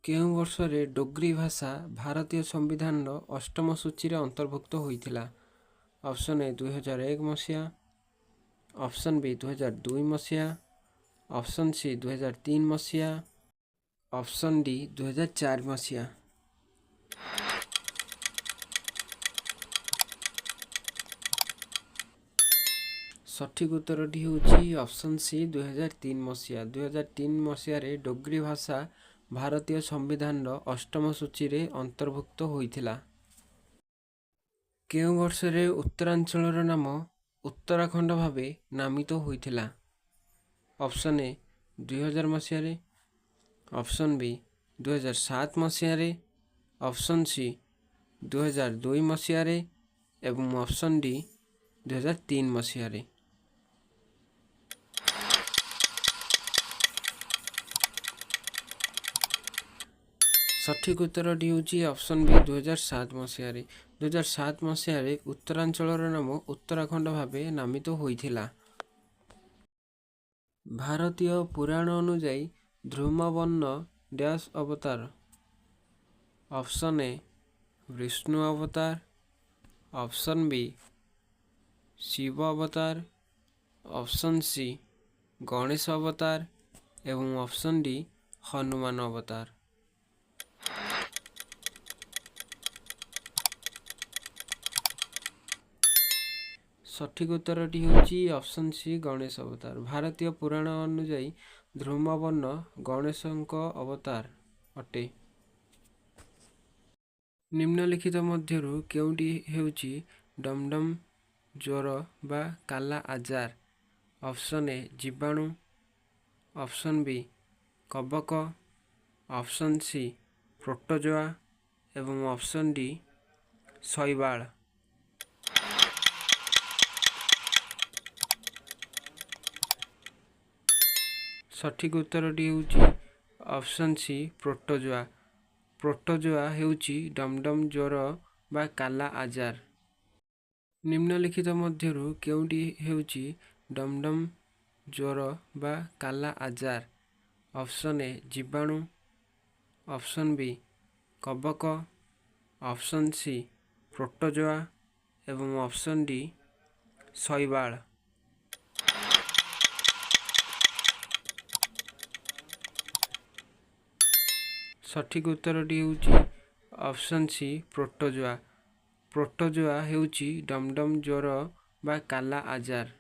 କେଉଁ ବର୍ଷରେ ଡୋଗ୍ରୀ ଭାଷା ଭାରତୀୟ ସମ୍ବିଧାନର ଅଷ୍ଟମ ସୂଚୀରେ ଅନ୍ତର୍ଭୁକ୍ତ ହୋଇଥିଲା? ଅପସନ୍ ଏ 2001 ମସିହା, ଅପସନ୍ ବି 2002 ମସିହା, ଅପସନ୍ ସି 2003 ମସିହା, ଅପସନ୍ ଡି 2004 ମସିହା। ସଠିକ୍ ଉତ୍ତରଟି ହେଉଛି ଅପସନ୍ ସି 2003 ମସିହା। 2003 ମସିହାରେ ଡୋଗ୍ରୀ ଭାଷା ଭାରତୀୟ ସମ୍ବିଧାନର ଅଷ୍ଟମ ସୂଚୀରେ ଅନ୍ତର୍ଭୁକ୍ତ ହୋଇଥିଲା। କେଉଁ ବର୍ଷରେ ଉତ୍ତରାଞ୍ଚଳର ନାମ ଉତ୍ତରାଖଣ୍ଡ ଭାବେ ନାମିତ ହୋଇଥିଲା? ଅପସନ୍ ଏ 2000 ମସିହାରେ, ଅପସନ୍ ବି 2007 ମସିହାରେ, ଅପସନ୍ ସି 2002 ମସିହାରେ ଏବଂ ଅପସନ୍ ଡି 2003 ମସିହାରେ। ସଠିକ୍ ଉତ୍ତରଟି ହେଉଛି ଅପସନ୍ ବି 2007 ମସିହାରେ। 2007 ମସିହାରେ ଉତ୍ତରାଞ୍ଚଳର ନାମ ଉତ୍ତରାଖଣ୍ଡ ଭାବେ ନାମିତ ହୋଇଥିଲା। ଭାରତୀୟ ପୁରାଣ ଅନୁଯାୟୀ ଧୂମବର୍ଣ୍ଣ ଡ୍ୟାଶ୍ ଅବତାର? ଅପସନ୍ ଏ ବିଷ୍ଣୁ ଅବତାର, ଅପସନ୍ ବି ଶିବ ଅବତାର, ଅପସନ୍ ସି ଗଣେଶ ଅବତାର ଏବଂ ଅପସନ୍ ଡି ହନୁମାନ ଅବତାର। ସଠିକ୍ ଉତ୍ତରଟି ହେଉଛି ଅପସନ୍ ସି ଗଣେଶ ଅବତାର। ଭାରତୀୟ ପୁରାଣ ଅନୁଯାୟୀ ଧୂମବର୍ଣ୍ଣ ଗଣେଶଙ୍କ ଅବତାର ଅଟେ। ନିମ୍ନଲିଖିତ ମଧ୍ୟରୁ କେଉଁଟି ହେଉଛି ଡମ୍ଡମ୍ ଜ୍ୱର ବା କାଲା ଆଜାର? ଅପସନ୍ ଏ ଜୀବାଣୁ, ଅପସନ୍ ବି କବକ, ଅପସନ୍ ସି ପ୍ରୋଟୋଜୋଆ ଏବଂ ଅପସନ୍ ଡି ଶୈବାଳ। ସଠିକ୍ ଉତ୍ତରଟି ହେଉଛି ଅପସନ୍ ସି ପ୍ରୋଟୋଜୋଆ। ପ୍ରୋଟୋଜୋଆ ହେଉଛି ଡମ୍ଡମ୍ ଜ୍ୱର ବା କାଲା ଆଜାର। ନିମ୍ନଲିଖିତ ମଧ୍ୟରୁ କେଉଁଟି ହେଉଛି ଡମ୍ଡମ୍ ଜ୍ୱର ବା କାଲା ଆଜାର? ଅପସନ୍ ଏ ଜୀବାଣୁ, ଅପସନ୍ ବି କବକ, ଅପସନ୍ ସି ପ୍ରୋଟୋଜୋଆ ଏବଂ ଅପସନ୍ ଡି ଶୈବାଳ। ସଠିକ୍ ଉତ୍ତରଟି ହେଉଛି ଅପସନ୍ ସି ପ୍ରୋଟୋଜୋଆ। ପ୍ରୋଟୋଜୋଆ ହେଉଛି ଡମ୍ଡମ୍ ଜ୍ୱର ବା କାଲା ଆଜାର।